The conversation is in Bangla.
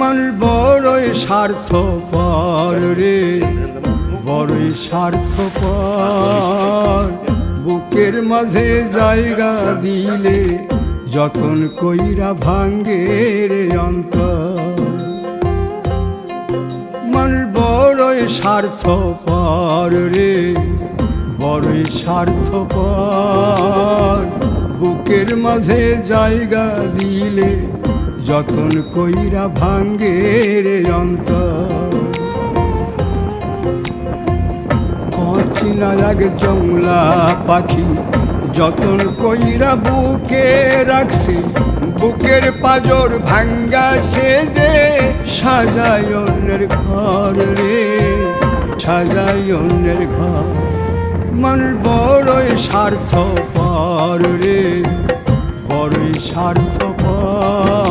মানুষ বড়ই স্বার্থপর রে, বড়ই স্বার্থপর। বুকের মাঝে জায়গা দিলে যতন কইরা ভাঙ্গে রে অন্তর। মানুষ বড়ই স্বার্থপর রে, বড়ই স্বার্থপর। বুকের মাঝে জায়গা দিলে যতন কইরা ভাঙ্গে রে অন্তর। অচিনা লাগে জংলা পাখি যতন কইরা বুকে রাখছি, বুকের পাজর ভাঙ্গা সে যে সাজায় অন্যের ঘর রে, সাজায় অন্যের ঘর। মানুষ বড়ই স্বার্থপর রে, বড়ই স্বার্থপর।